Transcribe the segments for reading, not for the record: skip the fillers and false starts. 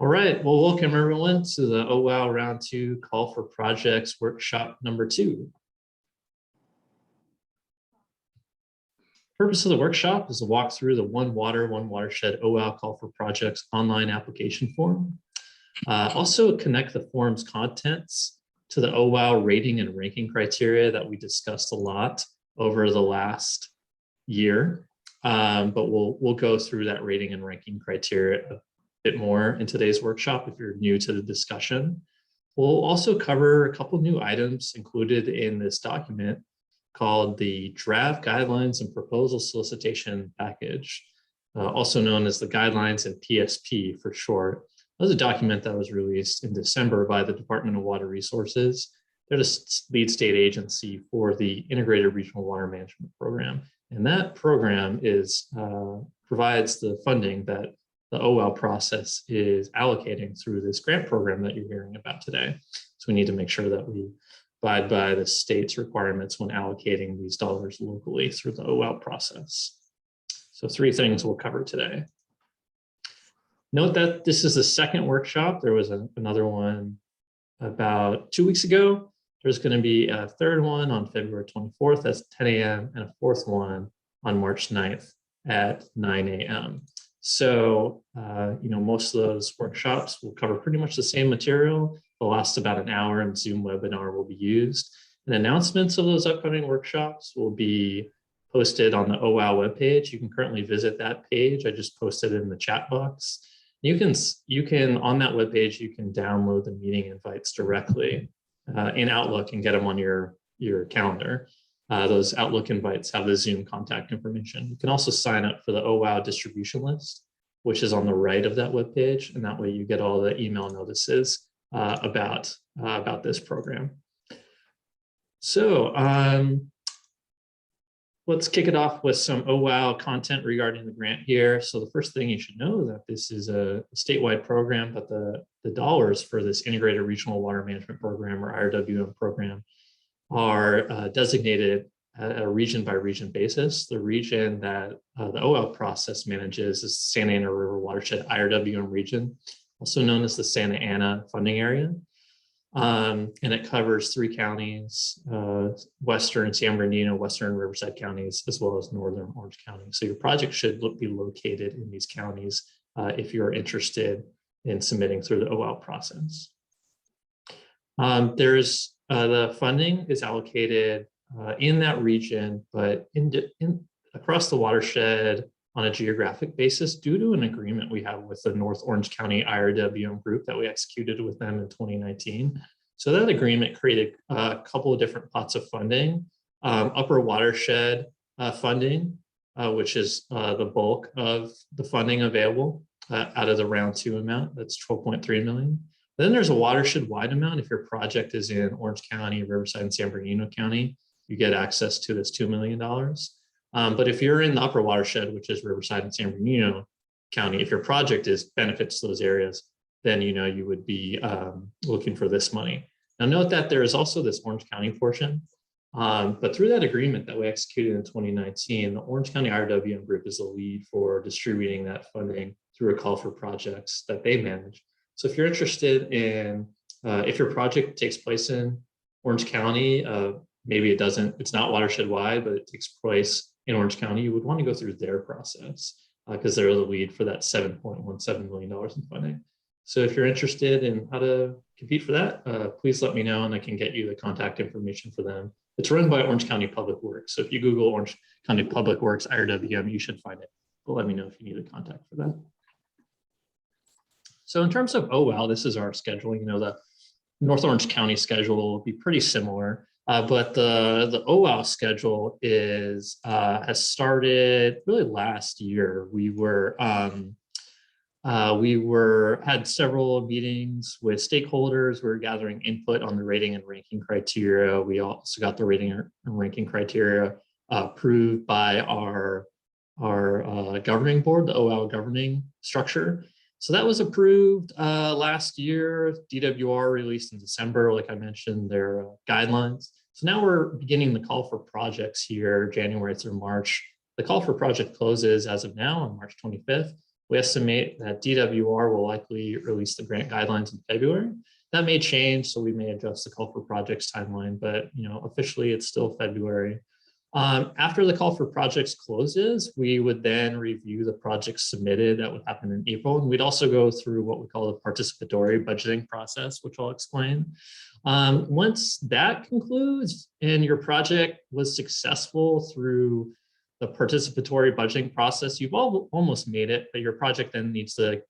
All right, well, welcome everyone to the OWOW Round 2 Call for Projects Workshop number 2. Purpose of the workshop is to walk through the One Water, One Watershed OWOW Call for Projects online application form. Also connect the form's contents to the OWOW rating and ranking criteria that we discussed a lot over the last year. But we'll go through that rating and ranking criteria a bit more in today's workshop if you're new to the discussion. We'll also cover a couple new items included in this document called the Draft Guidelines and Proposal Solicitation Package, also known as the Guidelines and PSP for short. That was a document that was released in December by the Department of Water Resources. They're the lead state agency for the Integrated Regional Water Management Program. And that program provides the funding that the OWOW process is allocating through this grant program that you're hearing about today. So we need to make sure that we abide by the state's requirements when allocating these dollars locally through the OWOW process. So 3 things we'll cover today. Note that this is the second workshop. There was another one about 2 weeks ago. There's going to be a third one on February 24th at 10 a.m. and a fourth one on March 9th at 9 a.m. So, most of those workshops will cover pretty much the same material. They'll last about an hour and Zoom webinar will be used. And announcements of those upcoming workshops will be posted on the OWOW webpage. You can currently visit that page. I just posted it in the chat box. You can on that webpage, you can download the meeting invites directly in Outlook and get them on your calendar. Those Outlook invites have the Zoom contact information. You can also sign up for the OWOW distribution list, which is on the right of that webpage, and that way you get all the email notices about this program. So let's kick it off with some OWOW content regarding the grant here. So the first thing you should know is that this is a statewide program, but the dollars for this Integrated Regional Water Management Program, or IRWM program, are designated at a region by region basis. The region that the OWOW process manages is Santa Ana River Watershed IRWM region, also known as the Santa Ana funding area. And it covers 3 counties, Western San Bernardino, Western Riverside counties, as well as Northern Orange County. So your project should be located in these counties if you're interested in submitting through the OWOW process. The funding is allocated in that region, but across the watershed on a geographic basis due to an agreement we have with the North Orange County IRWM group that we executed with them in 2019. So that agreement created a couple of different pots of funding. Upper watershed funding, which is the bulk of the funding available out of the round 2 amount, that's $12.3 million. Then there's a watershed-wide amount. If your project is in Orange County, Riverside, and San Bernardino County, you get access to this $2 million. But if you're in the upper watershed, which is Riverside and San Bernardino County, if your project benefits those areas, then you would be looking for this money. Now note that there is also this Orange County portion, but through that agreement that we executed in 2019, the Orange County IRWM group is the lead for distributing that funding through a call for projects that they manage. So if you're interested in, if your project takes place in Orange County, maybe it's not watershed wide, but it takes place in Orange County, you would want to go through their process because they're the lead for that $7.17 million in funding. So if you're interested in how to compete for that, please let me know and I can get you the contact information for them. It's run by Orange County Public Works. So if you Google Orange County Public Works IRWM, you should find it. But let me know if you need a contact for that. So in terms of OWOW, this is our scheduling. The North Orange County schedule will be pretty similar, but the OWOW schedule has started really last year. We had several meetings with stakeholders. We were gathering input on the rating and ranking criteria. We also got the rating and ranking criteria approved by our governing board, the OWOW governing structure. So that was approved last year. DWR released in December, like I mentioned, their guidelines. So now we're beginning the call for projects here, January through March. The call for project closes as of now on March 25th. We estimate that DWR will likely release the grant guidelines in February. That may change, so we may adjust the call for projects timeline, but officially it's still February. After the call for projects closes, we would then review the projects submitted. That would happen in April. And we'd also go through what we call the participatory budgeting process, which I'll explain. Once that concludes and your project was successful through the participatory budgeting process, you've almost made it, but your project then needs to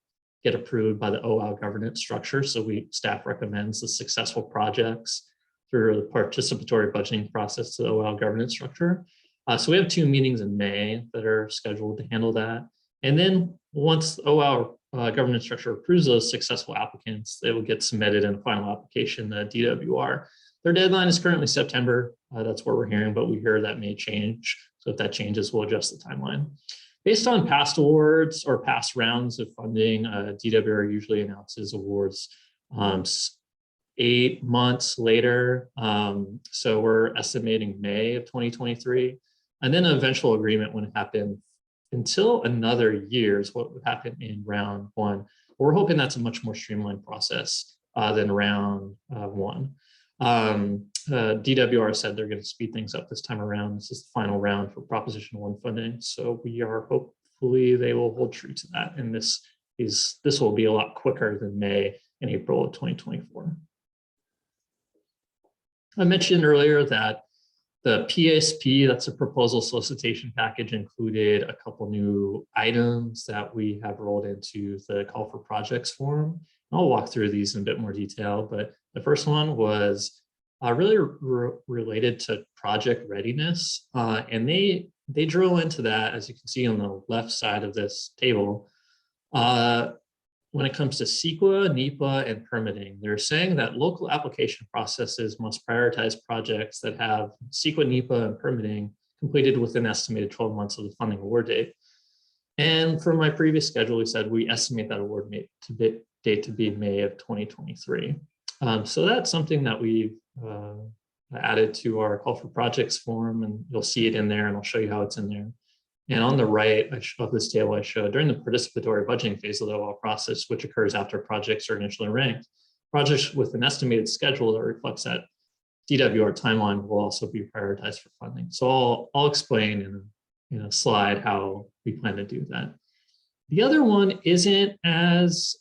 get approved by the OWOW governance structure. So staff recommends the successful projects through the participatory budgeting process to the OWOW governance structure. So we have 2 meetings in May that are scheduled to handle that. And then once the OWOW governance structure approves those successful applicants, they will get submitted in a final application, the DWR. Their deadline is currently September. That's what we're hearing, but we hear that may change. So if that changes, we'll adjust the timeline. Based on past awards or past rounds of funding, DWR usually announces awards 8 months later. So we're estimating May of 2023. And then an eventual agreement wouldn't happen until another year is what would happen in round 1. We're hoping that's a much more streamlined process than round 1. DWR said they're going to speed things up this time around. This is the final round for Proposition 1 funding. So we are hopefully they will hold true to that. And this will be a lot quicker than May and April of 2024. I mentioned earlier that the PSP, that's a proposal solicitation package, included a couple new items that we have rolled into the call for projects form. I'll walk through these in a bit more detail, but the first one was really related to project readiness. And they drill into that, as you can see on the left side of this table. When it comes to CEQA, NEPA, and permitting, they're saying that local application processes must prioritize projects that have CEQA, NEPA, and permitting completed within estimated 12 months of the funding award date. And from my previous schedule, we said we estimate that award date to be May of 2023. So that's something that we've added to our call for projects form, and you'll see it in there, and I'll show you how it's in there. And on the right of this table, I showed during the participatory budgeting phase of the OWOW process, which occurs after projects are initially ranked, projects with an estimated schedule that reflects that DWR timeline will also be prioritized for funding. So I'll explain in a slide how we plan to do that. The other one isn't as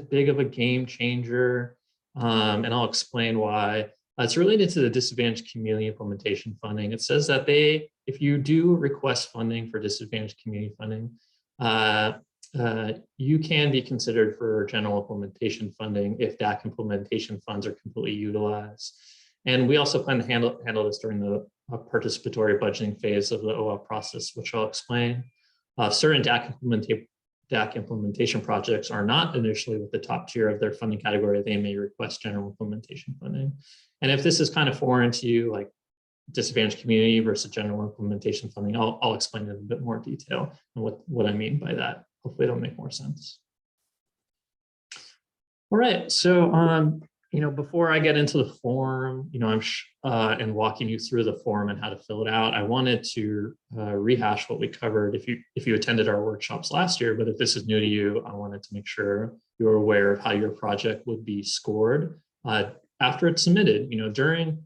big of a game changer, and I'll explain why. It's related to the disadvantaged community implementation funding. It says that if you do request funding for disadvantaged community funding, you can be considered for general implementation funding if DAC implementation funds are completely utilized. And we also plan to handle this during the participatory budgeting phase of the OWOW process, which I'll explain. Certain DAC implementation projects are not initially with the top tier of their funding category. They may request general implementation funding. And if this is kind of foreign to you, like disadvantaged community versus general implementation funding, I'll explain in a bit more detail and what I mean by that. Hopefully it'll make more sense. All right, so before I get into the form, and walking you through the form and how to fill it out, I wanted to rehash what we covered if you attended our workshops last year. But if this is new to you, I wanted to make sure you're aware of how your project would be scored after it's submitted.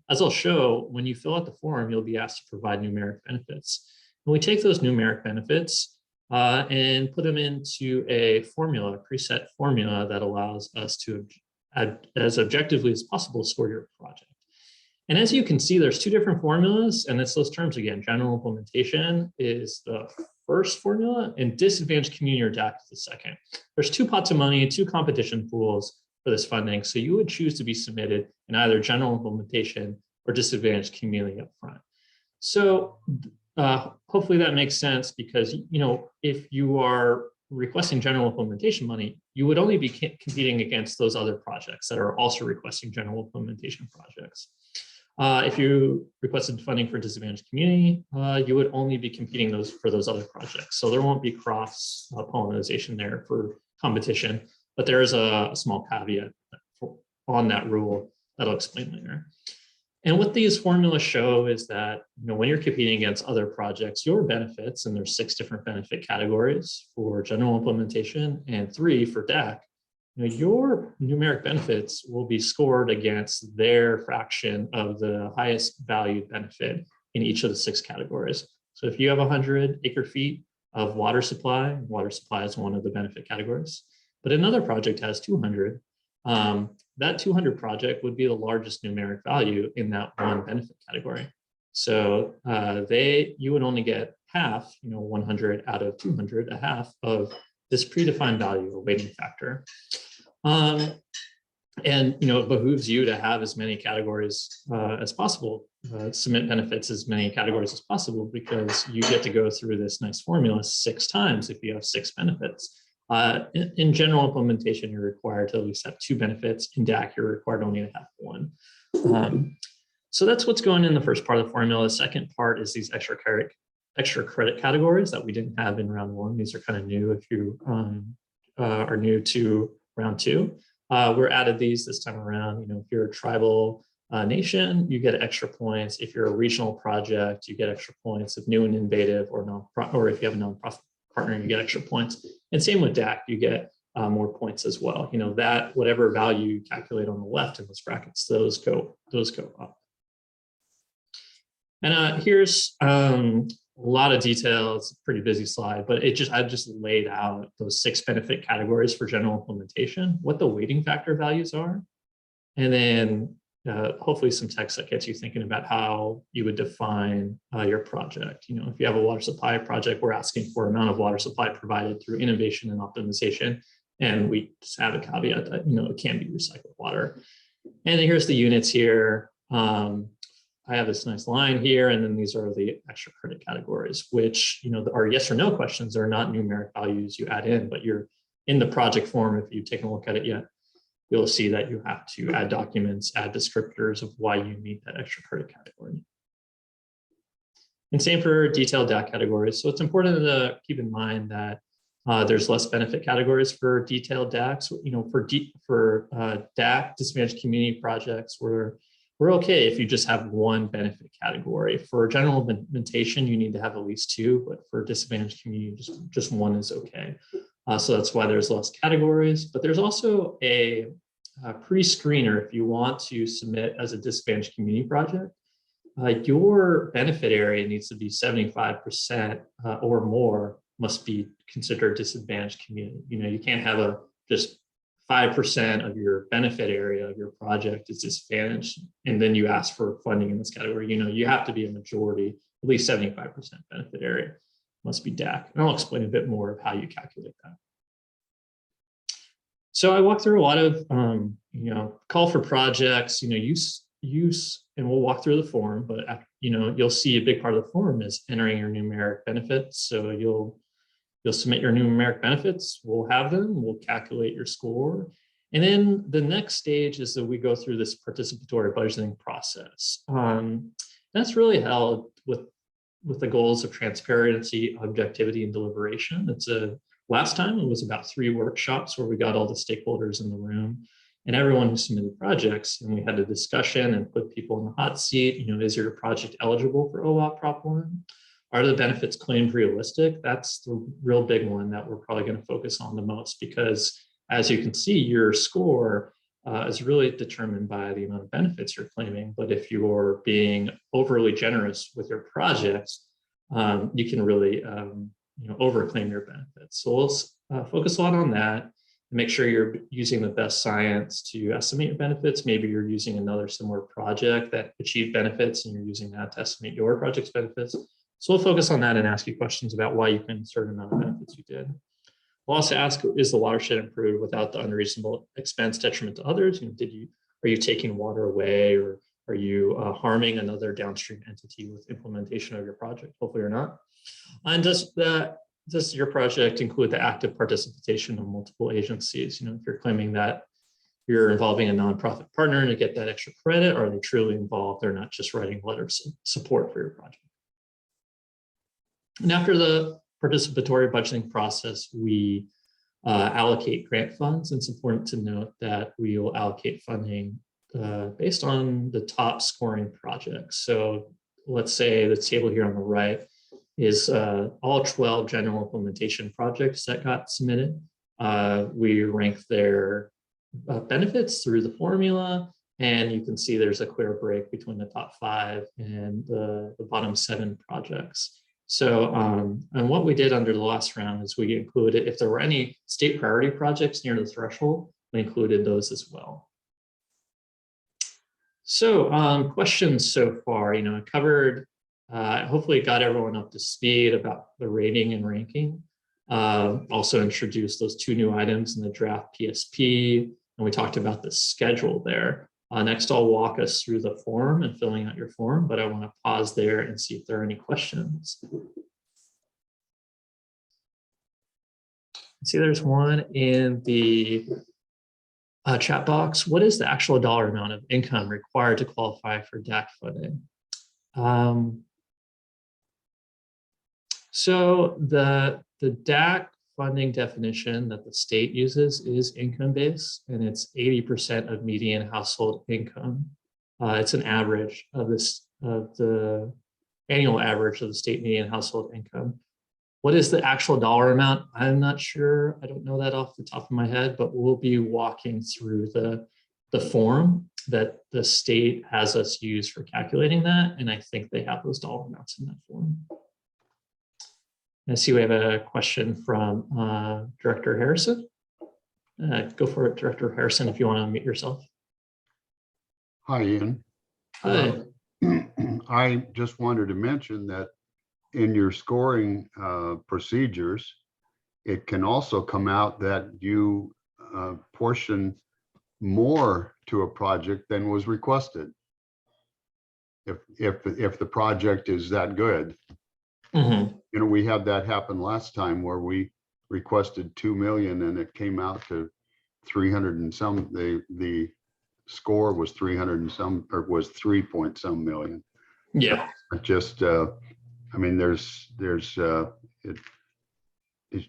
As I'll show, when you fill out the form, you'll be asked to provide numeric benefits. And we take those numeric benefits and put them into a preset formula that allows us to as objectively as possible score your project. And as you can see, there's 2 different formulas, and it's those terms again. General implementation is the first formula, and disadvantaged community or DAC is the second. There's 2 pots of money, 2 competition pools for this funding, so you would choose to be submitted in either general implementation or disadvantaged community up front. So hopefully that makes sense, because if you are requesting general implementation money, you would only be competing against those other projects that are also requesting general implementation projects. If you requested funding for disadvantaged community, you would only be competing for those other projects. So there won't be cross pollination there for competition, but there is a small caveat on that rule that I'll explain later. And what these formulas show is that, when you're competing against other projects, your benefits, and there's 6 different benefit categories for general implementation and 3 for DAC, your numeric benefits will be scored against their fraction of the highest valued benefit in each of the 6 categories. So if you have 100 acre-feet of water supply is one of the benefit categories, but another project has 200, that 200 project would be the largest numeric value in that one benefit category. So you would only get half, 100 out of 200, a half of this predefined value, a weighting factor. And it behooves you to have as many categories as possible, submit benefits as many categories as possible, because you get to go through this nice formula 6 times if you have 6 benefits. In general implementation, you're required to at least have 2 benefits. In DAC, you're required only to have 1. So that's what's going in the first part of the formula. The second part is these extra credit categories that we didn't have in round 1. These are kind of new if you are new to round 2. We're added these this time around. If you're a tribal nation, you get extra points. If you're a regional project, you get extra points. If new and innovative or if you have a nonprofit partner, you get extra points. And same with DAC, you get more points as well. That whatever value you calculate on the left in those brackets, those go up. And here's a lot of detail. It's a pretty busy slide, but I've just laid out those 6 benefit categories for general implementation, what the weighting factor values are, and then hopefully some text that gets you thinking about how you would define your project. If you have a water supply project, we're asking for amount of water supply provided through innovation and optimization. And we just have a caveat that, it can be recycled water. And here's the units here. I have this nice line here, and then these are the extra credit categories, which, are yes or no questions. Are not numeric values you add in, but you're in the project form. If you've taken a look at it yet, you'll see that you have to add documents, add descriptors of why you need that extra credit category. And same for detailed DAC categories. So it's important to keep in mind that there's less benefit categories for detailed DACs. For DAC, disadvantaged community projects, we're okay if you just have 1 benefit category. For general implementation, you need to have at least 2, but for disadvantaged community, just 1 is okay. So that's why there's less categories, but there's also a pre-screener if you want to submit as a disadvantaged community project. Your benefit area needs to be 75% or more must be considered disadvantaged community. You can't have just 5% of your benefit area of your project is disadvantaged, and then you ask for funding in this category. You have to be a majority, at least 75% benefit area must be DAC. And I'll explain a bit more of how you calculate that. So I walked through a lot of, call for projects, use, and we'll walk through the form, but, you'll see a big part of the form is entering your numeric benefits. So you'll submit your numeric benefits, we'll have them, we'll calculate your score. And then the next stage is that we go through this participatory budgeting process. That's really held with the goals of transparency, objectivity, and deliberation. Last time it was about 3 workshops where we got all the stakeholders in the room and everyone who submitted projects, and we had a discussion and put people in the hot seat. Is your project eligible for OWOW Prop 1? Are the benefits claimed realistic? That's the real big one that we're probably going to focus on the most, because as you can see, your score is really determined by the amount of benefits you're claiming. But if you're being overly generous with your projects, you can really overclaim your benefits. So we'll focus a lot on that and make sure you're using the best science to estimate your benefits. Maybe you're using another similar project that achieved benefits and you're using that to estimate your project's benefits. So we'll focus on that and ask you questions about why you claimed a certain amount of benefits you did. We'll also ask, is the watershed improved without the unreasonable expense detriment to others? Are you taking water away, or are you harming another downstream entity with implementation of your project? Hopefully you're not. And does your project include the active participation of multiple agencies? If you're claiming that you're involving a nonprofit partner to get that extra credit, are they truly involved? They're not just writing letters of support for your project. And after the participatory budgeting process, we allocate grant funds. And it's important to note that we will allocate funding based on the top scoring projects. So let's say the table here on the right is all 12 general implementation projects that got submitted. We rank their benefits through the formula, and you can see there's a clear break between the top 5 and the bottom 7 projects. So, and what we did under the last round is we included, if there were any state priority projects near the threshold, we included those as well. So questions so far, I covered, hopefully got everyone up to speed about the rating and ranking. Also introduced those 2 new items in the draft PSP, and we talked about the schedule there. Next, I'll walk us through the form and filling out your form, but I want to pause there and see if there are any questions. See, there's one in the chat box. What is the actual dollar amount of income required to qualify for DAC funding? So the DAC funding definition that the state uses is income-based, and it's 80% of median household income. It's an average of the annual average of the state median household income. What is the actual dollar amount? I'm not sure. I don't know that off the top of my head, but we'll be walking through the form that the state has us use for calculating that, and I think they have those dollar amounts in that form. I see we have a question from Director Harrison. Go for it, Director Harrison, if you want to unmute yourself. Hi, Ian. Hi. I just wanted to mention that in your scoring procedures, it can also come out that you portion more to a project than was requested. If the project is that good. Mm-hmm. We had that happen last time where we requested 2 million and it came out to 300 and some. The score was 300 and some, or was 3 point some million. Yeah. But just I mean, it's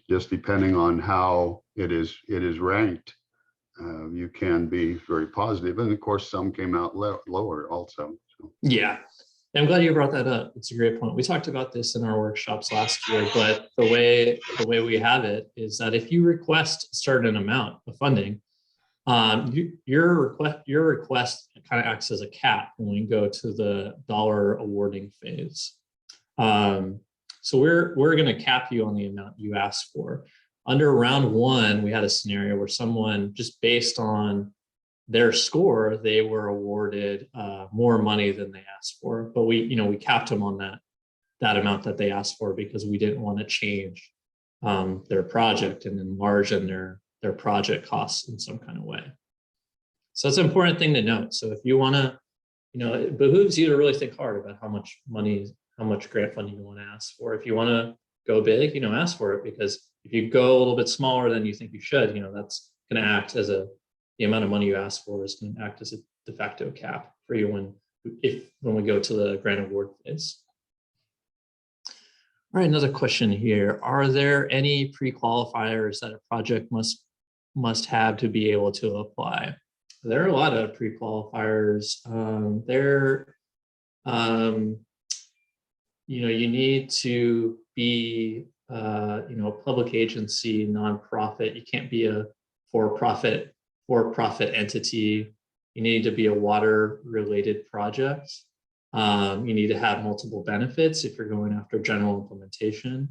just depending on how it is ranked. You can be very positive, and of course, some came out lower also. So. Yeah. I'm glad you brought that up. It's a great point. We talked about this in our workshops last year, but the way we have it is that if you request a certain amount of funding, your request kind of acts as a cap when we go to the dollar awarding phase. So we're going to cap you on the amount you asked for. Under round 1, we had a scenario where someone, just based on their score, they were awarded more money than they asked for, but we capped them on that amount that they asked for because we didn't want to change their project and enlarge their project costs in some kind of way. So it's an important thing to note. So if you want to, it behooves you to really think hard about how much grant funding you want to ask for. If you want to go big, ask for it, because if you go a little bit smaller than you think you should, that's going to act as the amount of money you ask for is going to act as a de facto cap for you when we go to the grant award phase. All right, another question here. Are there any pre-qualifiers that a project must have to be able to apply? There are a lot of pre-qualifiers. You need to be a public agency, nonprofit. You can't be a for-profit entity. You need to be a water-related project. You need to have multiple benefits if you're going after general implementation.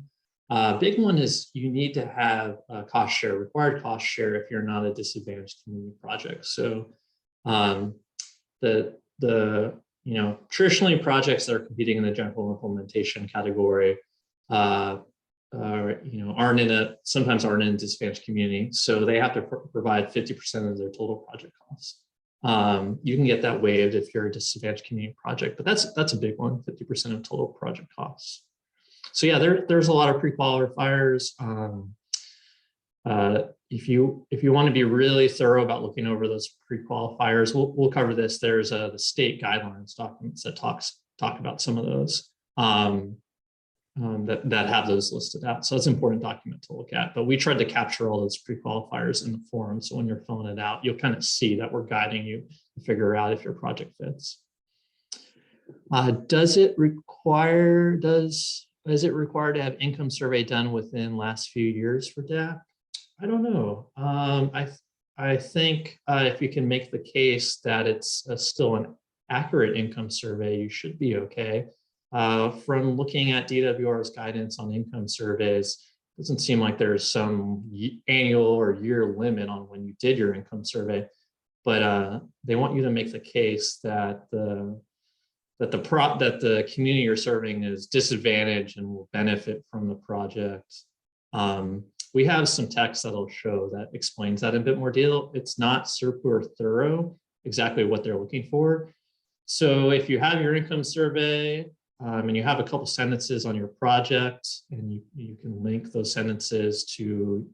Big one is you need to have a cost share, required cost share if you're not a disadvantaged community project. So traditionally projects that are competing in the general implementation category sometimes aren't in a disadvantaged community, so they have to provide 50% of their total project costs. You can get that waived if you're a disadvantaged community project, but that's a big one, 50% of total project costs. So yeah, there's a lot of pre-qualifiers. If you want to be really thorough about looking over those pre-qualifiers, we'll cover this. There's the state guidelines documents that talk about some of those that have those listed out. So it's an important document to look at. But we tried to capture all those pre-qualifiers in the form. So when you're filling it out, you'll kind of see that we're guiding you figure out if your project fits. Is it required to have income survey done within last few years for DAC? I don't know. I think if you can make the case that it's still an accurate income survey, you should be okay. From looking at DWR's guidance on income surveys, it doesn't seem like there's some annual or year limit on when you did your income survey, but they want you to make the case that the community you're serving is disadvantaged and will benefit from the project. We have some text that'll show that explains that in a bit more detail. It's not super thorough, exactly what they're looking for. So if you have your income survey and you have a couple sentences on your project, and you can link those sentences to,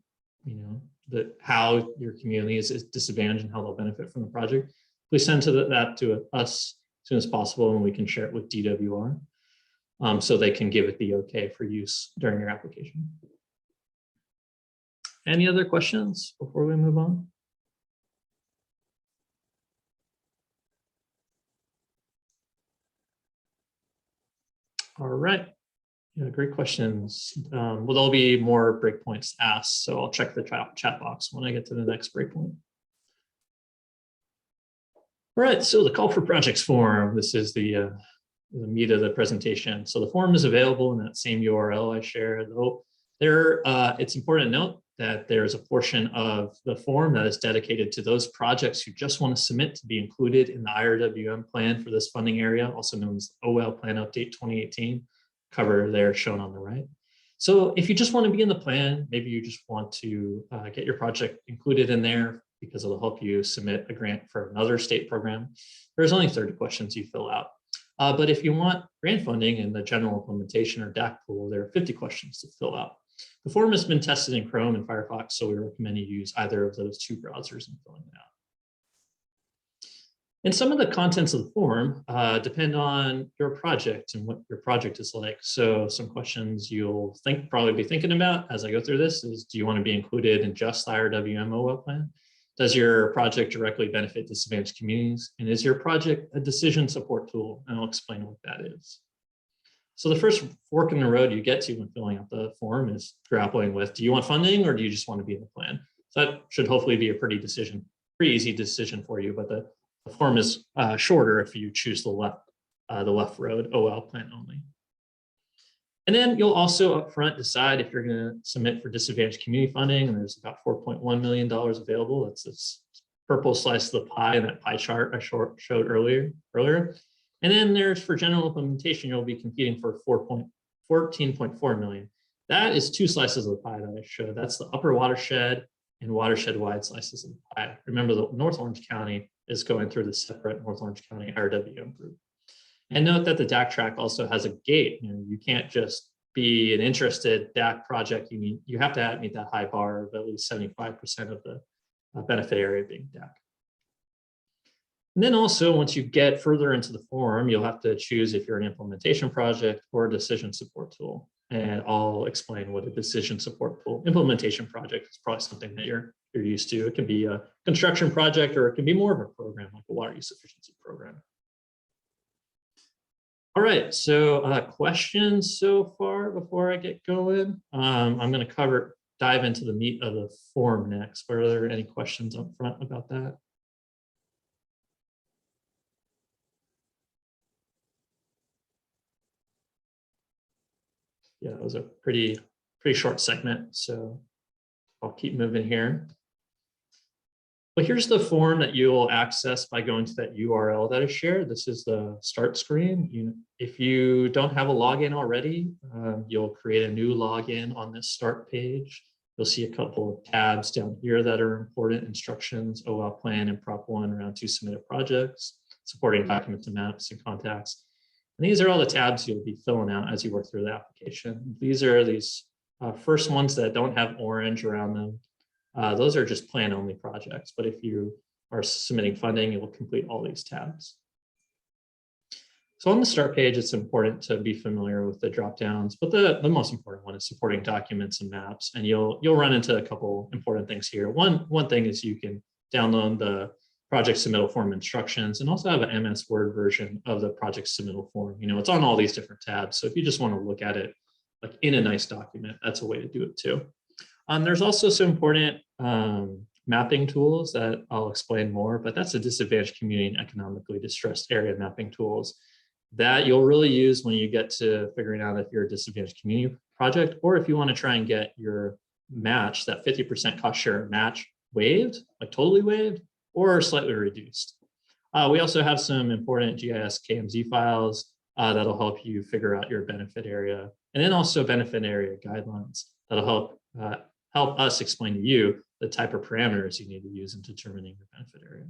how your community is disadvantaged and how they'll benefit from the project, please send that to us as soon as possible, and we can share it with DWR so they can give it the okay for use during your application. Any other questions before we move on? All right. Yeah, great questions. Well, there'll be more breakpoints asked, so I'll check the chat box when I get to the next breakpoint. All right, so the call for projects form. This is the meat of the presentation. So the form is available in that same URL I shared. It's important to note that there's a portion of the form that is dedicated to those projects who just want to submit to be included in the IRWM plan for this funding area, also known as OWOW Plan Update 2018, cover there shown on the right. So if you just want to be in the plan, maybe you just want to get your project included in there because it'll help you submit a grant for another state program, there's only 30 questions you fill out. But if you want grant funding in the general implementation or DAC pool, there are 50 questions to fill out. The form has been tested in Chrome and Firefox, so we recommend you use either of those two browsers in filling it out. And some of the contents of the form depend on your project and what your project is like. So some questions you'll probably be thinking about as I go through this is, do you want to be included in just the IRWM OWOW plan? Does your project directly benefit disadvantaged communities? And is your project a decision support tool? And I'll explain what that is. So the first fork in the road you get to when filling out the form is grappling with, do you want funding or do you just want to be in the plan? So that should hopefully be a pretty easy decision for you, but the form is shorter if you choose the left road, OWOW plan only. And then you'll also upfront decide if you're going to submit for disadvantaged community funding, and there's about $4.1 million available. That's this purple slice of the pie in that pie chart I showed earlier. And then there's for general implementation, you'll be competing for 14.4 million. That is two slices of the pie that I showed. That's the upper watershed and watershed wide slices of the pie. Remember that North Orange County is going through the separate North Orange County IRWM group. And note that the DAC track also has a gate. You can't just be an interested DAC project. You have to meet that high bar of at least 75% of the benefit area being DAC. And then also, once you get further into the form, you'll have to choose if you're an implementation project or a decision support tool. And I'll explain what a decision support tool implementation project is. Probably something that you're used to. It can be a construction project, or it can be more of a program like a water use efficiency program. All right, so questions so far before I get going? I'm going to dive into the meat of the form next. But are there any questions up front about that? Yeah, it was a pretty short segment, so I'll keep moving here. But here's the form that you'll access by going to that URL that I shared. This is the start screen. If you don't have a login already, you'll create a new login on this start page. You'll see a couple of tabs down here that are important: instructions, OWOW plan, and Prop 1 around 2 submitted projects, supporting documents and maps and contacts. And these are all the tabs you'll be filling out as you work through the application. These are these first ones that don't have orange around them. Those are just plan-only projects, but if you are submitting funding, you will complete all these tabs. So on the start page, it's important to be familiar with the drop-downs, but the most important one is supporting documents and maps, and you'll run into a couple important things here. One thing is you can download the project submittal form instructions, and also have an MS Word version of the project submittal form. You know, it's on all these different tabs. So if you just want to look at it like in a nice document, that's a way to do it too. There's also some important mapping tools that I'll explain more, but that's a disadvantaged community and economically distressed area mapping tools that you'll really use when you get to figuring out if you're a disadvantaged community project, or if you want to try and get your match, that 50% cost share match, waived, like totally waived, or slightly reduced. We also have some important GIS KMZ files that'll help you figure out your benefit area, and then also benefit area guidelines that'll help us explain to you the type of parameters you need to use in determining your benefit area.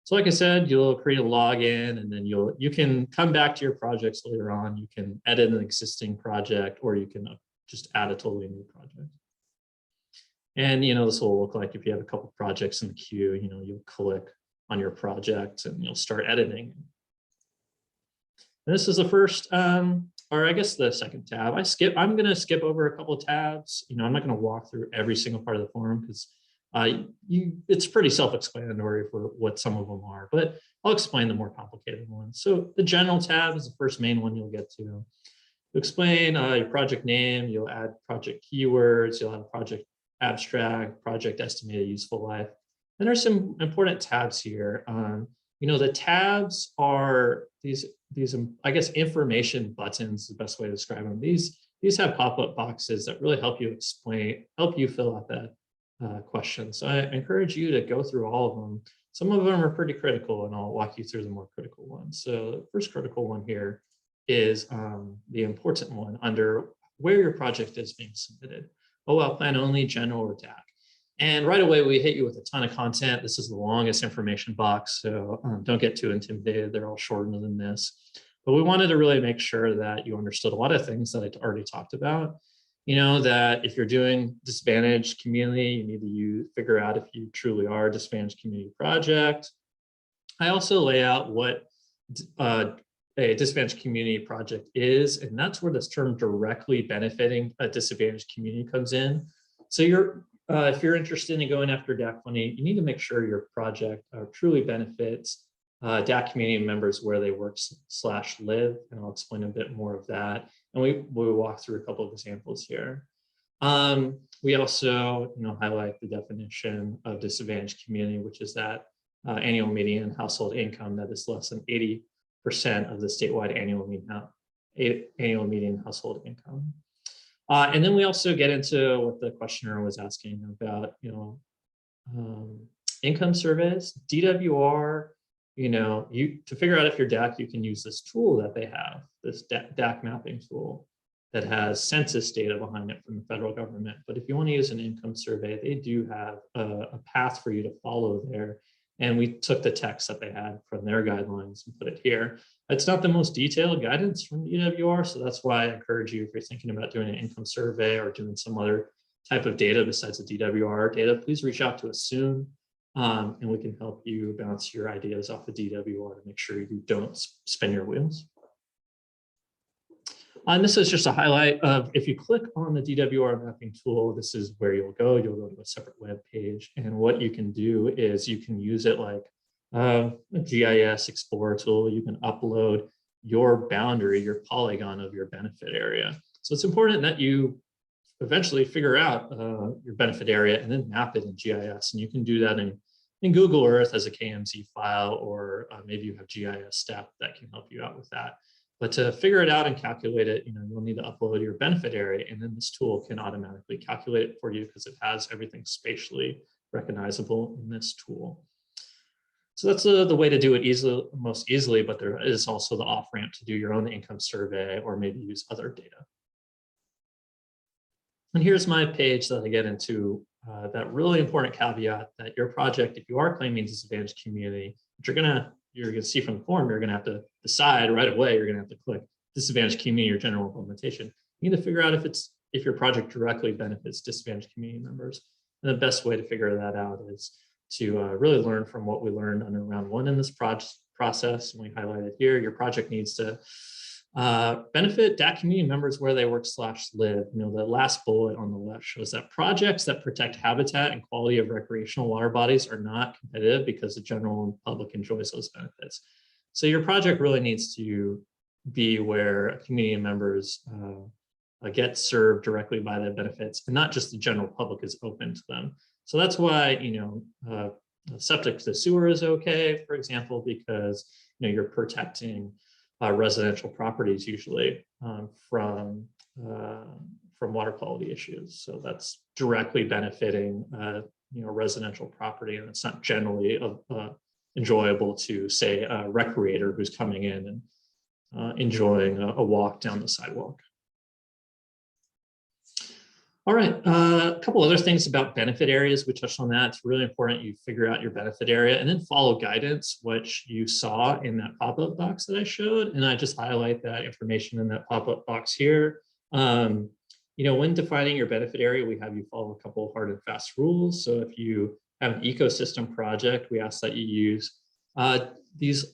So like I said, you'll create a login, and then you can come back to your projects later on. You can edit an existing project, or you can just add a totally new project. And you know, this will look like if you have a couple projects in the queue, you know, you'll click on your project and you'll start editing. And this is the first, or I guess the second tab. I'm going to skip over a couple of tabs. You know, I'm not going to walk through every single part of the form because it's pretty self-explanatory for what some of them are, but I'll explain the more complicated ones. So the general tab is the first main one you'll get to. You'll explain your project name, you'll add project keywords, you'll add project abstract, project estimated useful life. And there's some important tabs here. You know, the tabs are these, I guess, information buttons is the best way to describe them. These have pop-up boxes that really help you fill out that question. So I encourage you to go through all of them. Some of them are pretty critical, and I'll walk you through the more critical ones. So the first critical one here is the important one under where your project is being submitted. OWOW plan only, general, or DAC. And right away, we hit you with a ton of content. This is the longest information box, so don't get too intimidated. They're all shorter than this. But we wanted to really make sure that you understood a lot of things that I already talked about. You know, that if you're doing disadvantaged community, you need to figure out if you truly are a disadvantaged community project. I also lay out what a disadvantaged community project is, and that's where this term directly benefiting a disadvantaged community comes in. So if you're interested in going after DAC funding, you need to make sure your project truly benefits DAC community members where they work/live, and I'll explain a bit more of that. And we'll walk through a couple of examples here. We also, you know, highlight the definition of disadvantaged community, which is that annual median household income that is less than 80% of the statewide annual median household income. And then we also get into what the questioner was asking about, you know, income surveys, DWR. You know, to figure out if you're DAC, you can use this tool that they have, this DAC mapping tool that has census data behind it from the federal government. But if you want to use an income survey, they do have a path for you to follow there. And we took the text that they had from their guidelines and put it here. It's not the most detailed guidance from DWR, so that's why I encourage you, if you're thinking about doing an income survey or doing some other type of data besides the DWR data, please reach out to us soon. And we can help you bounce your ideas off the DWR to make sure you don't spin your wheels. And this is just a highlight of, if you click on the DWR mapping tool, this is where you'll go. You'll go to a separate web page. And what you can do is you can use it like a GIS Explorer tool. You can upload your boundary, your polygon of your benefit area. So it's important that you eventually figure out your benefit area and then map it in GIS. And you can do that in Google Earth as a KMZ file, or maybe you have GIS staff that can help you out with that. But to figure it out and calculate it, you know, you'll need to upload your benefit area, and then this tool can automatically calculate it for you because it has everything spatially recognizable in this tool. So that's the way to do it most easily, but there is also the off-ramp to do your own income survey or maybe use other data. And here's my page that I get into that really important caveat that your project, if you are claiming disadvantaged community, which you're gonna see from the form, you're gonna have to decide right away, you're gonna have to click disadvantaged community or general implementation. You need to figure out if your project directly benefits disadvantaged community members. And the best way to figure that out is to really learn from what we learned under round one in this process. And we highlighted here, your project needs to Benefit DAC community members where they work/live. The last bullet on the left shows that projects that protect habitat and quality of recreational water bodies are not competitive because the general public enjoys those benefits. So your project really needs to be where community members get served directly by the benefits, and not just the general public is open to them. So that's why, septic to sewer is okay, for example, because you're protecting residential properties usually from water quality issues. So that's directly benefiting residential property, and it's not generally enjoyable to, say, a recreator who's coming in and enjoying a walk down the sidewalk. All right, a couple other things about benefit areas. We touched on that. It's really important you figure out your benefit area and then follow guidance, which you saw in that pop-up box that I showed. And I just highlight that information in that pop-up box here. When defining your benefit area, we have you follow a couple of hard and fast rules. So if you have an ecosystem project, we ask that you use these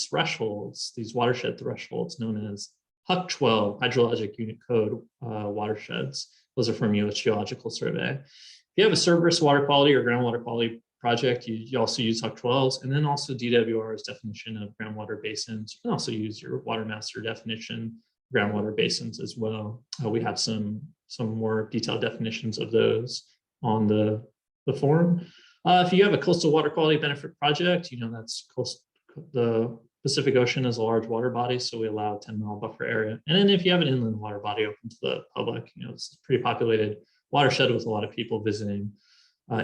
thresholds, these watershed thresholds known as HUC 12, Hydrologic Unit Code watersheds. Those are from U.S. Geological Survey. If you have a surface water quality or groundwater quality project, you also use HUC 12s, and then also DWR's definition of groundwater basins. You can also use your water master definition, groundwater basins as well. We have some more detailed definitions of those on the form. If you have a coastal water quality benefit project, that's the Pacific Ocean is a large water body, so we allow a 10-mile buffer area. And then if you have an inland water body open to the public, it's a pretty populated watershed with a lot of people visiting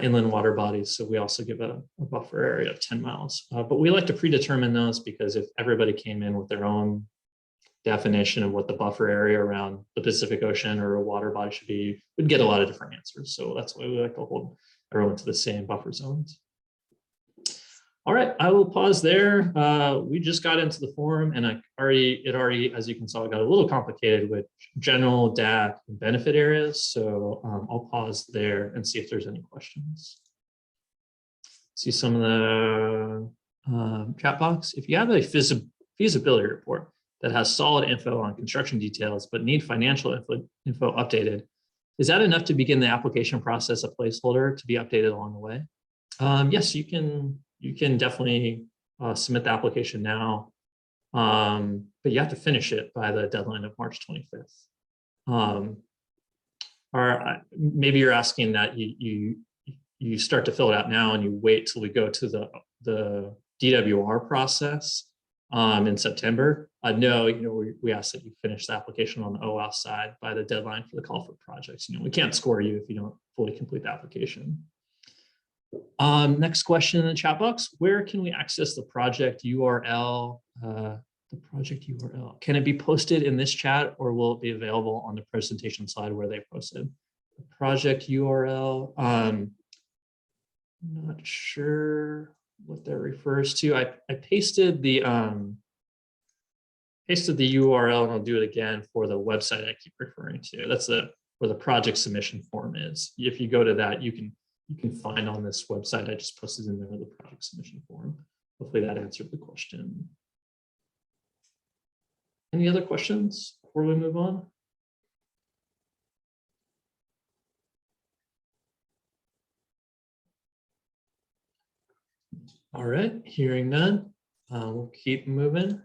inland water bodies. So we also give a buffer area of 10 miles. But we like to predetermine those because if everybody came in with their own definition of what the buffer area around the Pacific Ocean or a water body should be, we'd get a lot of different answers. So that's why we like to hold everyone to the same buffer zones. All right, I will pause there. We just got into the form, and it already, as you can see, got a little complicated with general DAC and benefit areas. So I'll pause there and see if there's any questions. See some of the chat box. If you have a feasibility report that has solid info on construction details, but need financial info updated, is that enough to begin the application process, a placeholder to be updated along the way? Yes, you can definitely submit the application now, but you have to finish it by the deadline of March 25th. Or maybe you're asking that you start to fill it out now and you wait till we go to the DWR process in September. No, we ask that you finish the application on the OWOW side by the deadline for the call for projects. We can't score you if you don't fully complete the application. Next question in the chat box: where can we access the project URL? Can it be posted in this chat, or will it be available on the presentation slide where they posted the project URL? I'm not sure what that refers to. I pasted the URL, and I'll do it again for the website I keep referring to. That's where the project submission form is. If you go to that, you can find on this website. I just posted in there the project submission form. Hopefully that answered the question. Any other questions before we move on? All right, hearing none, we'll keep moving.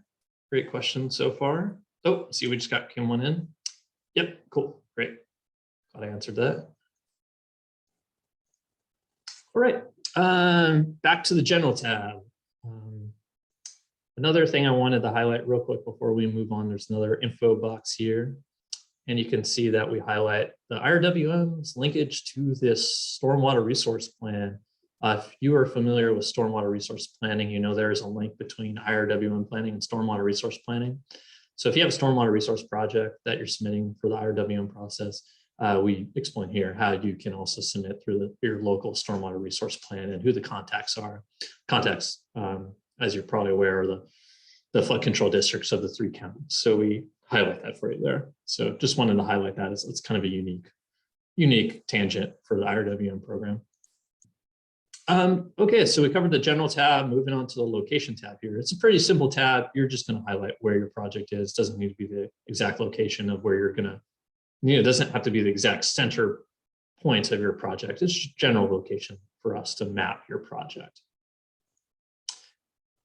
Great question so far. Oh, see, we just got Kim one in. Yep, cool, great. Glad I answered that. All right, back to the general tab. Another thing I wanted to highlight real quick before we move on, there's another info box here. And you can see that we highlight the IRWM's linkage to this stormwater resource plan. If you are familiar with stormwater resource planning, there is a link between IRWM planning and stormwater resource planning. So if you have a stormwater resource project that you're submitting for the IRWM process, we explain here how you can also submit through your local stormwater resource plan and who the contacts are. Contacts, as you're probably aware, are the flood control districts of the 3 counties. So we highlight that for you there. So just wanted to highlight that as it's kind of a unique tangent for the IRWM program. Okay, so we covered the general tab, moving on to the location tab here. It's a pretty simple tab. You're just going to highlight where your project is. Doesn't need to be the exact location of where you're going to, it doesn't have to be the exact center point of your project. It's just general location for us to map your project.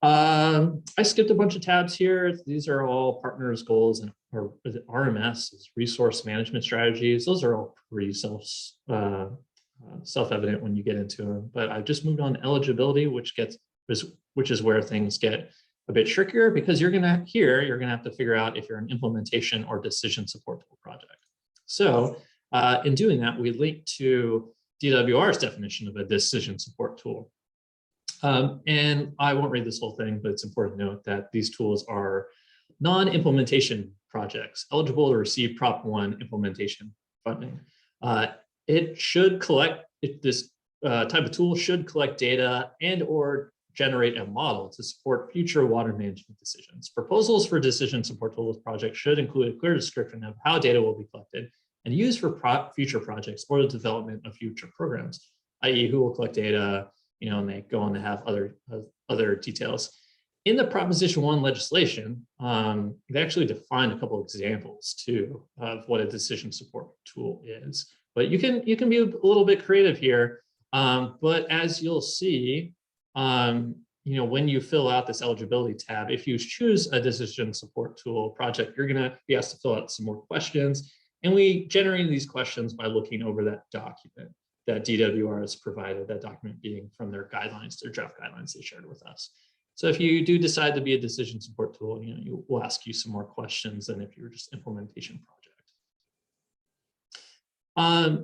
I skipped a bunch of tabs here. These are all partners, goals, and or RMS is resource management strategies. Those are all pretty self-evident when you get into them. But I've just moved on to eligibility, which is where things get a bit trickier, because you're gonna have to figure out if you're an implementation or decision support tool project. So in doing that, we link to DWR's definition of a decision support tool. And I won't read this whole thing, but it's important to note that these tools are non-implementation projects eligible to receive Prop 1 implementation funding. This type of tool should collect data and or generate a model to support future water management decisions. Proposals for decision support tools projects should include a clear description of how data will be collected and used for future projects or the development of future programs, i.e. who will collect data, and they go on to have other details. In the Proposition 1 legislation, they actually define a couple of examples too of what a decision support tool is. But you can be a little bit creative here. But as you'll see, when you fill out this eligibility tab, if you choose a decision support tool project, you're gonna be asked to fill out some more questions. And we generate these questions by looking over that document that DWR has provided, that document being from their guidelines, their draft guidelines they shared with us. So if you do decide to be a decision support tool, we'll ask you some more questions than if you're just implementation project.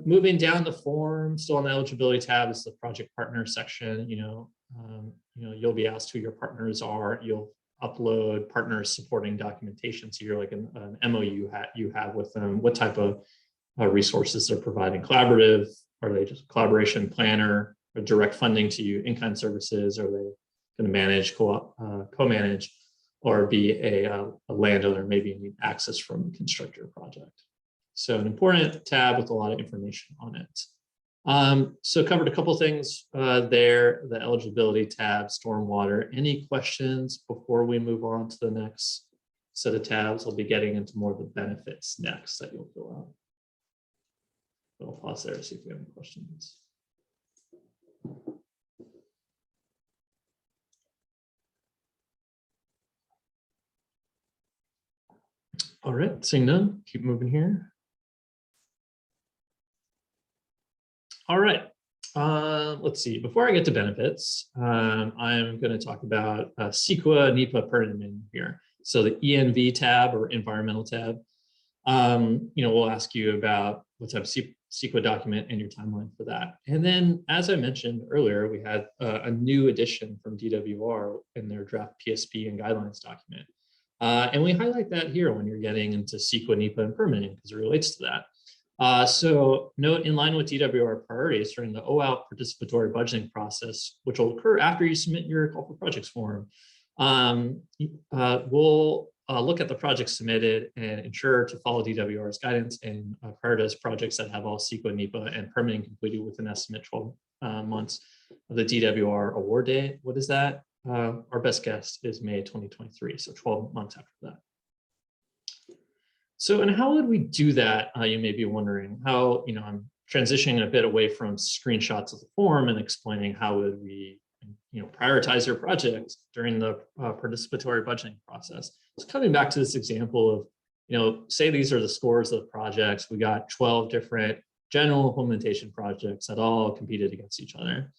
Moving down the form, still on the eligibility tab is the project partner section. You'll be asked who your partners are. You'll upload partners supporting documentation. So you're like an MOU you have with them, what type of resources they're providing, collaborative, are they just collaboration planner, or direct funding to you, in-kind services, are they going to manage, co-manage, or be a landowner, maybe you need access from construct your project. So an important tab with a lot of information on it. So covered a couple things there, the eligibility tab, stormwater. Any questions before we move on to the next set of tabs? I'll be getting into more of the benefits next that you'll fill out. I'll pause there to see if we have any questions. All right, seeing none, keep moving here. All right, let's see. Before I get to benefits, I'm going to talk about CEQA NEPA permitting here. So the ENV tab, or environmental tab, we'll ask you about what type of CEQA document and your timeline for that. And then, as I mentioned earlier, we had a new addition from DWR in their draft PSP and guidelines document. And we highlight that here when you're getting into CEQA, NEPA, and permitting, because it relates to that. So note, in line with DWR priorities during the OWOW participatory budgeting process, which will occur after you submit your call for projects form, we'll look at the projects submitted and ensure to follow DWR's guidance and prioritize projects that have all CEQA, NEPA, and permitting completed with an estimate 12 months of the DWR award date. What is that? Our best guess is May 2023, so 12 months after that. So, and how would we do that? You may be wondering how, I'm transitioning a bit away from screenshots of the form and explaining how would we, prioritize your project during the participatory budgeting process. So coming back to this example of, say these are the scores of the projects. We got 12 different general implementation projects that all competed against each other.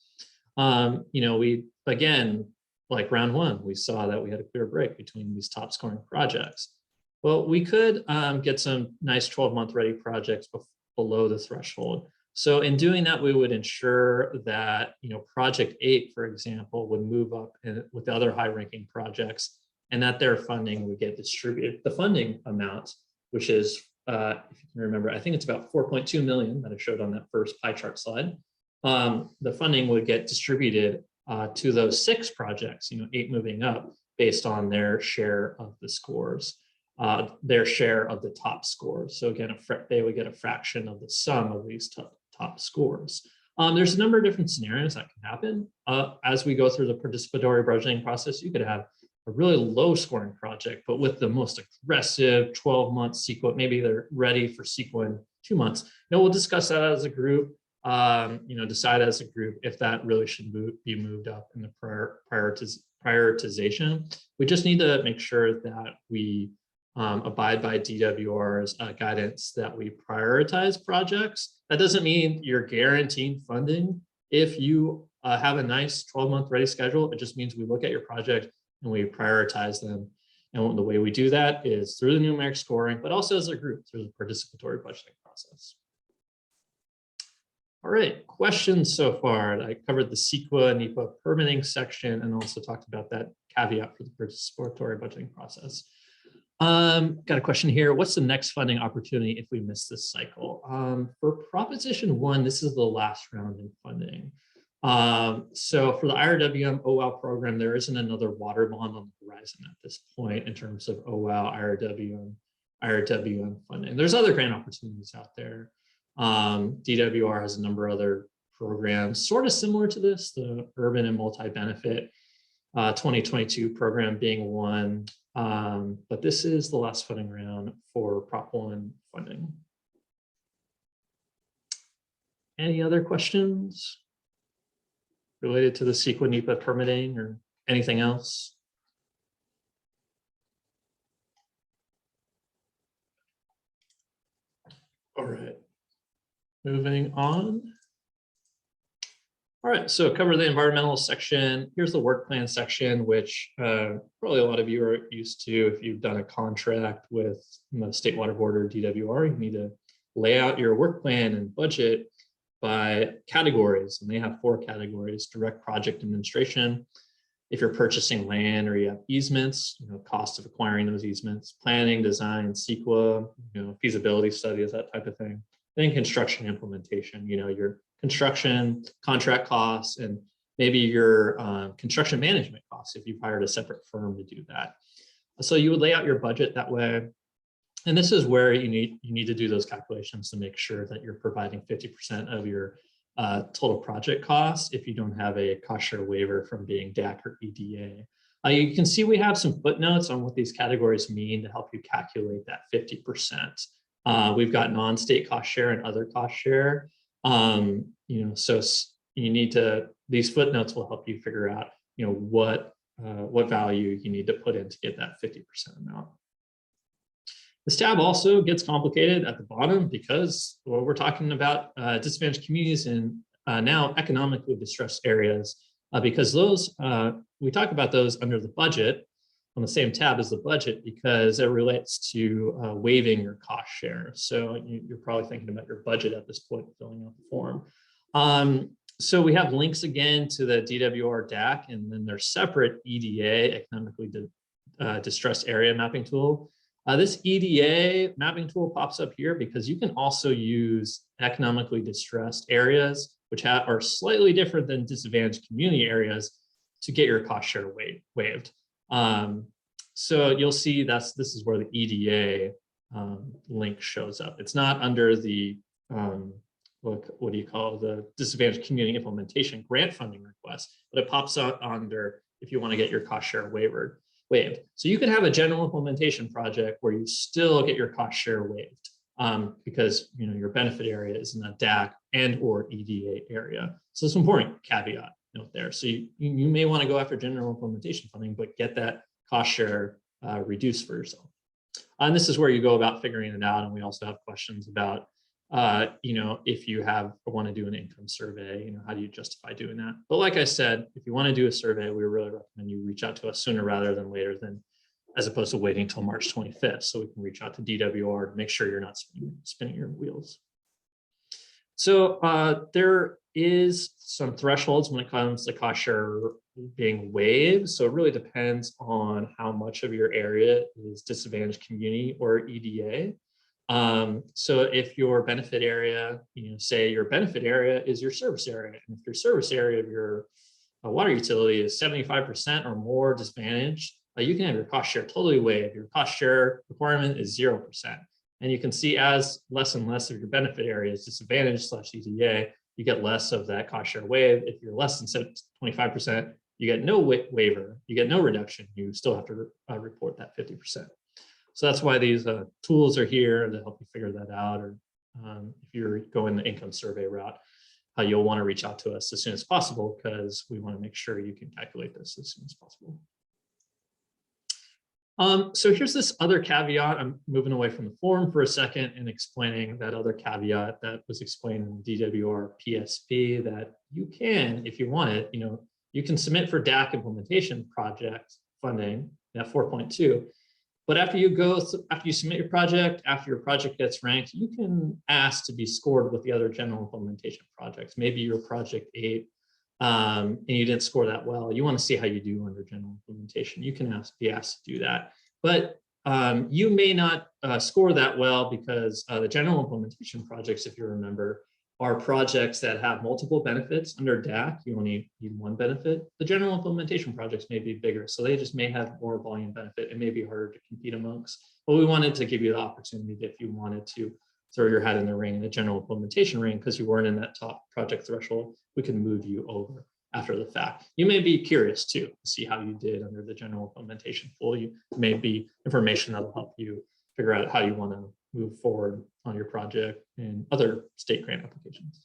We, again, like round one, we saw that we had a clear break between these top scoring projects. Well, we could get some nice 12-month ready projects below the threshold. So in doing that, we would ensure that, project 8, for example, would move up with the other high-ranking projects, and that their funding would get distributed. The funding amount, which is, if you can remember, I think it's about 4.2 million that I showed on that first pie chart slide. The funding would get distributed to those 6 projects, 8 moving up, based on their share of the scores. Their share of the top scores. So again, they would get a fraction of the sum of these top scores. There's a number of different scenarios that can happen. As we go through the participatory budgeting process, you could have a really low scoring project, but with the most aggressive 12-month sequence, maybe they're ready for sequence in 2 months. Now we'll discuss that as a group, decide as a group if that really should be moved up in the prioritization. We just need to make sure that we abide by DWR's guidance that we prioritize projects. That doesn't mean you're guaranteeing funding. If you have a nice 12-month ready schedule, it just means we look at your project and we prioritize them. And the way we do that is through the numeric scoring, but also as a group through the participatory budgeting process. All right, questions so far? I covered the CEQA, NEPA permitting section and also talked about that caveat for the participatory budgeting process. Got a question here. What's the next funding opportunity if we miss this cycle? For Proposition 1, this is the last round in funding. So for the IRWM OWOW program, there isn't another water bond on the horizon at this point in terms of OWOW, IRWM funding. There's other grant opportunities out there. DWR has a number of other programs sort of similar to this, the urban and multi-benefit 2022 program being one. But this is the last funding round for Prop 1 funding. Any other questions related to the CEQA NEPA permitting or anything else? All right, moving on. All right, so cover the environmental section. Here's the work plan section, which probably a lot of you are used to if you've done a contract with the State Water Board or DWR. You need to lay out your work plan and budget by categories, and they have 4 categories: direct project administration, if you're purchasing land or you have easements, cost of acquiring those easements, planning, design, CEQA, feasibility studies, that type of thing. Then construction implementation, your construction contract costs and maybe your construction management costs if you've hired a separate firm to do that. So you would lay out your budget that way. And this is where you need to do those calculations to make sure that you're providing 50% of your total project costs if you don't have a cost share waiver from being DAC or EDA. You can see we have some footnotes on what these categories mean to help you calculate that 50%. We've got non-state cost share and other cost share. So you need to, these footnotes will help you figure out, what value you need to put in to get that 50% amount. This tab also gets complicated at the bottom because we're talking about disadvantaged communities in now economically distressed areas, because those, we talk about those under the budget on the same tab as the budget because it relates to waiving your cost share. So you're probably thinking about your budget at this point, filling out the form. So we have links again to the DWR DAC, and then their separate EDA, economically distressed area mapping tool. This EDA mapping tool pops up here because you can also use economically distressed areas, which are slightly different than disadvantaged community areas, to get your cost share waived. So you'll see this is where the EDA link shows up. It's not under the, what do you call the disadvantaged community implementation grant funding request, but it pops out under if you want to get your cost share waived. So you could have a general implementation project where you still get your cost share waived because your benefit area is in a DAC and or EDA area. So it's an important caveat note there. So you may want to go after general implementation funding, but get that cost share reduced for yourself. And this is where you go about figuring it out. And we also have questions about if you want to do an income survey, how do you justify doing that? But like I said, if you want to do a survey, we really recommend you reach out to us sooner rather than later, as opposed to waiting until March 25th, so we can reach out to DWR to make sure you're not spinning your wheels. So there is some thresholds when it comes to cost share being waived. So it really depends on how much of your area is disadvantaged community or EDA. So if your benefit area, say your benefit area is your service area, and if your service area of your water utility is 75% or more disadvantaged, you can have your cost share totally waived. Your cost share requirement is 0%. And you can see as less and less of your benefit area is disadvantaged /EDA, you get less of that cost share waive. If you're less than 25%, you get no waiver, you get no reduction. You still have to report that 50%. So that's why these tools are here to help you figure that out. Or if you're going the income survey route, you'll want to reach out to us as soon as possible, because we want to make sure you can calculate this as soon as possible. So here's this other caveat. I'm moving away from the form for a second and explaining that other caveat that was explained in DWR PSP, that you can, if you want it, you can submit for DAC implementation project funding at 4.2. But after you submit your project, after your project gets ranked, you can ask to be scored with the other general implementation projects. Maybe you're project 8 and you didn't score that well. You want to see how you do under general implementation. You can be asked to do that. But you may not score that well, because the general implementation projects, if you remember, are projects that have multiple benefits. Under DAC, you only need one benefit. The general implementation projects may be bigger, so they just may have more volume benefit. It may be harder to compete amongst. But we wanted to give you the opportunity, if you wanted to throw your hat in the ring, the general implementation ring, because you weren't in that top project threshold, we can move you over after the fact. You may be curious too, to see how you did under the general implementation pool. You may be information that'll help you figure out how you want to move forward on your project and other state grant applications.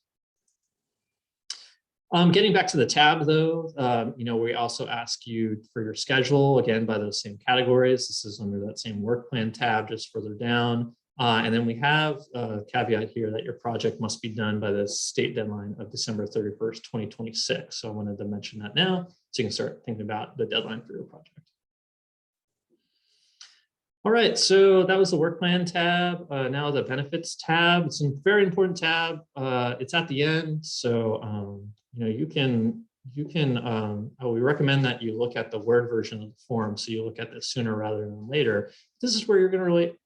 Getting back to the tab though, we also ask you for your schedule, again, by those same categories. This is under that same work plan tab, just further down. And then we have a caveat here that your project must be done by the state deadline of December 31st, 2026. So I wanted to mention that now, so you can start thinking about the deadline for your project. All right, so that was the work plan tab. Now the benefits tab. It's a very important tab. It's at the end, so we recommend that you look at the Word version of the form, so you look at this sooner rather than later. This is where you're going to really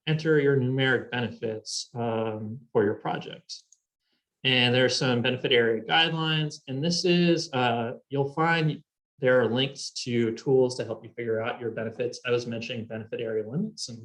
enter your numeric benefits for your project. And there are some benefit area guidelines, and this is you'll find there are links to tools to help you figure out your benefits. I was mentioning benefit area limits and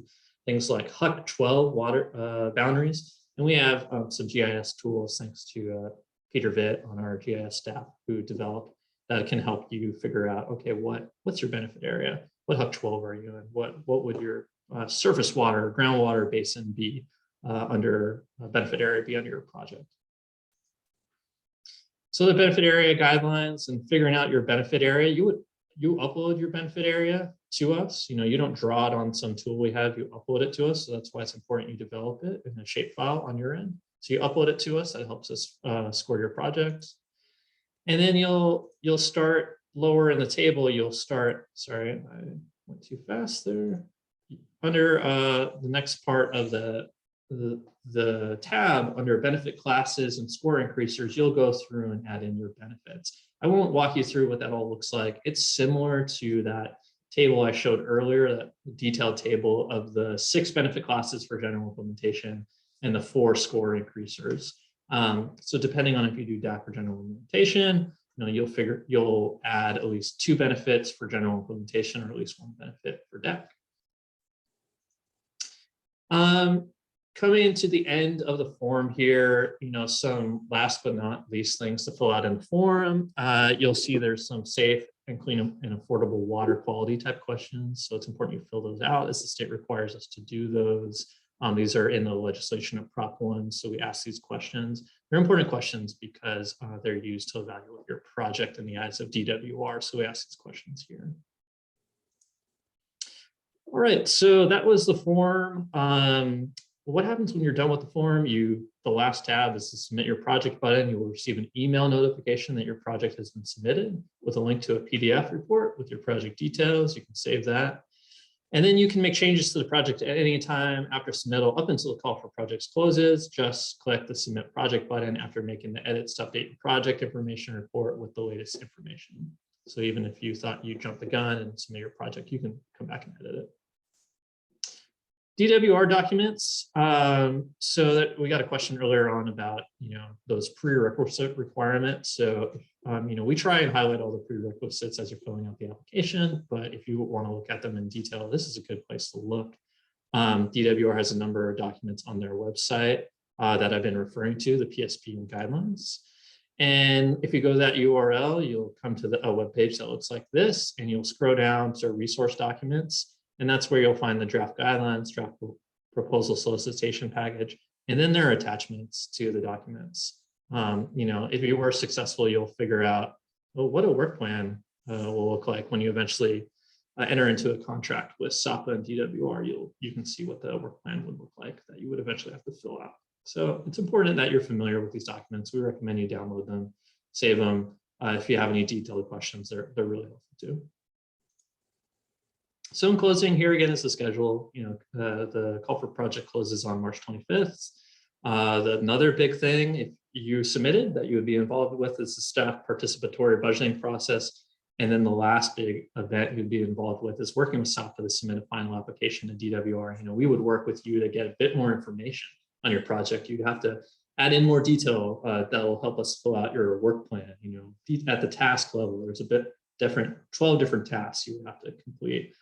things like HUC 12 water boundaries. And we have some GIS tools, thanks to Peter Vitt on our GIS staff, who developed that can help you figure out, okay, what's your benefit area? What HUC 12 are you in? What would your surface water, groundwater basin be under benefit area be under your project? So the benefit area guidelines and figuring out your benefit area, you upload your benefit area to us. You don't draw it on some tool we have, you upload it to us. So that's why it's important you develop it in a shapefile on your end. So you upload it to us, that helps us score your project. And then you'll start lower in the table, you'll start, sorry, I went too fast there. Under the next part of the tab under benefit classes and score increasers, you'll go through and add in your benefits. I won't walk you through what that all looks like. It's similar to that table I showed earlier, that detailed table of the 6 benefit classes for general implementation and the 4 score increasers. So depending on if you do DAC or general implementation, you'll add at least 2 benefits for general implementation, or at least 1 benefit for DAC. Coming to the end of the form here, some last but not least things to fill out in the form. You'll see there's some safe and clean and affordable water quality type questions. So it's important you fill those out, as the state requires us to do those. These are in the legislation of Prop 1, so we ask these questions. They're important questions because they're used to evaluate your project in the eyes of DWR, so we ask these questions here. All right, so that was the form. What happens when you're done with the form? The last tab is the submit your project button. You will receive an email notification that your project has been submitted with a link to a PDF report with your project details. You can save that. And then you can make changes to the project at any time after submittal up until the call for projects closes. Just click the submit project button after making the edits to update your project information report with the latest information. So even if you thought you jumped the gun and submit your project, you can come back and edit it. DWR documents. So that we got a question earlier on about those prerequisite requirements. So we try and highlight all the prerequisites as you're filling out the application, but if you want to look at them in detail, this is a good place to look. DWR has a number of documents on their website. that I've been referring to, the PSP and guidelines. And if you go to that URL, you'll come to a web page that looks like this, and you'll scroll down to resource documents. And that's where you'll find the draft guidelines, draft proposal solicitation package. And then there are attachments to the documents. If you were successful, you'll figure out, well, what a work plan will look like when you eventually enter into a contract with SAPA and DWR. You can see what the work plan would look like that you would eventually have to fill out. So it's important that you're familiar with these documents. We recommend you download them, save them. If you have any detailed questions, they're really helpful too. So in closing, here again is the schedule. The call for project closes on March 25th. Another big thing, if you submitted, that you would be involved with is the staff participatory budgeting process. And then the last big event you'd be involved with is working with SAPA to submit a final application to DWR. We would work with you to get a bit more information on your project. You'd have to add in more detail that will help us fill out your work plan. At the task level, there's a bit different, 12 different tasks you would have to complete.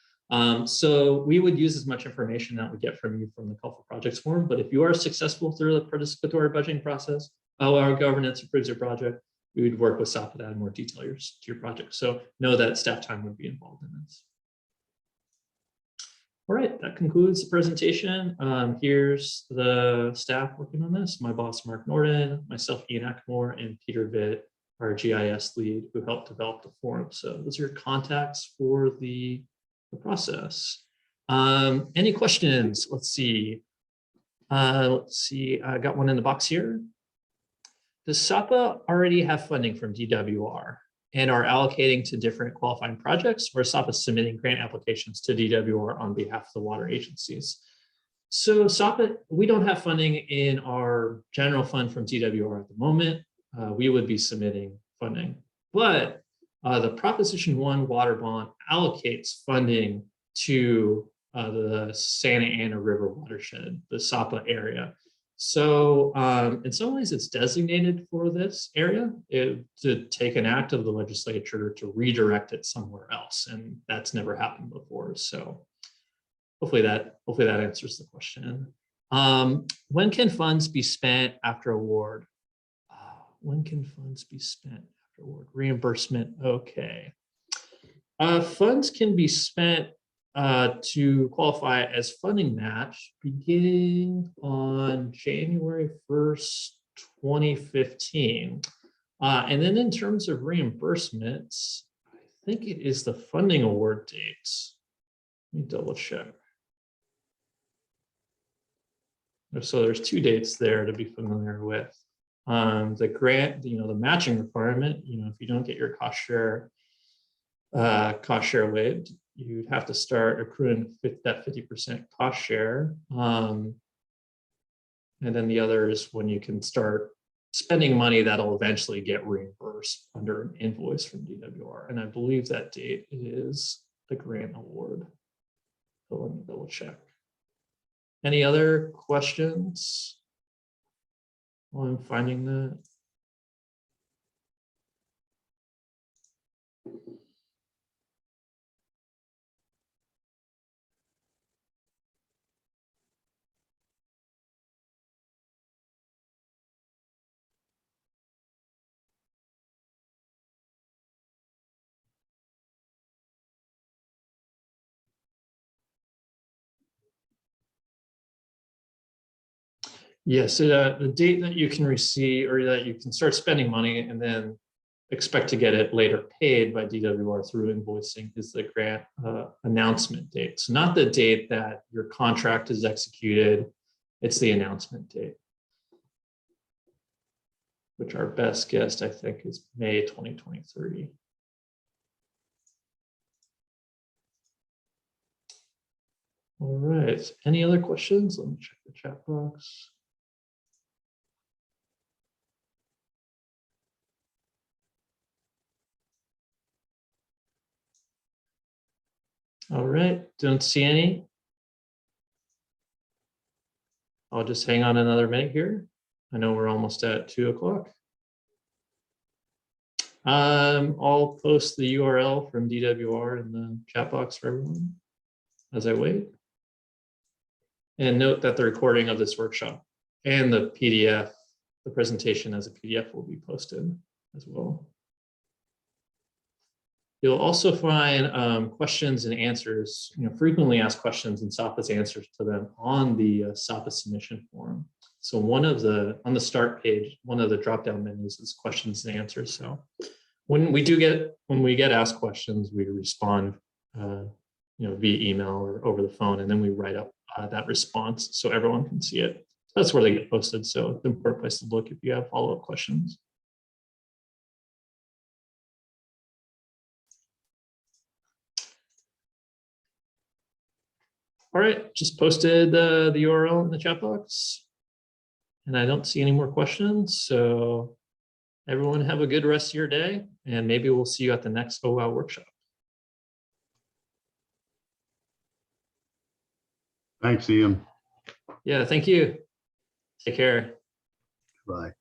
So we would use as much information that we get from you from the call for projects form. But if you are successful through the participatory budgeting process, our governance approves your project, we would work with SAPA to add more detail to your project. So know that staff time would be involved in this. All right, that concludes the presentation. Here's the staff working on this. My boss, Mark Norden, myself, Ian Ackmore, and Peter Vitt, our GIS lead, who helped develop the form. So those are your contacts for the process. Any questions? Let's see. I got one in the box here. Does SAPA already have funding from DWR and are allocating to different qualifying projects, or is SAPA submitting grant applications to DWR on behalf of the water agencies? So SAPA, we don't have funding in our general fund from DWR at the moment. We would be submitting funding, but the Proposition 1 water bond allocates funding to the Santa Ana River watershed, the SAPA area. So in some ways it's designated for this area to take an act of the legislature to redirect it somewhere else. And that's never happened before. So hopefully that answers the question. When can funds be spent after award? When can funds be spent after award? Reimbursement, okay. Funds can be spent to qualify as funding match beginning on January 1st, 2015. And then in terms of reimbursements, I think it is the funding award dates. Let me double check. So there's two dates there to be familiar with. The grant, the matching requirement, if you don't get your cost share waived, you'd have to start accruing that 50% cost share. And then the other is when you can start spending money that'll eventually get reimbursed under an invoice from DWR. And I believe that date is the grant award. So let me double check. Any other questions while I'm finding that? Yes, the date that you can receive or that you can start spending money and then expect to get it later paid by DWR through invoicing is the grant announcement date. So not the date that your contract is executed, it's the announcement date, which our best guess, I think, is May 2023. All right, any other questions? Let me check the chat box. All right, don't see any. I'll just hang on another minute here. I know we're almost at 2 o'clock. I'll post the URL from DWR in the chat box for everyone as I wait. And note that the recording of this workshop And the PDF, the presentation as a PDF will be posted as well. You'll also find questions and answers, frequently asked questions and SAPA's answers to them on the SAPA submission form. So on the start page, one of the drop-down menus is questions and answers. So when we get asked questions, we respond, via email or over the phone, and then we write up that response so everyone can see it. That's where they get posted. So it's an important place to look if you have follow-up questions. All right, just posted the URL in the chat box. And I don't see any more questions. So everyone have a good rest of your day, and maybe we'll see you at the next OWOW workshop. Thanks, Ian. Yeah, thank you. Take care. Bye.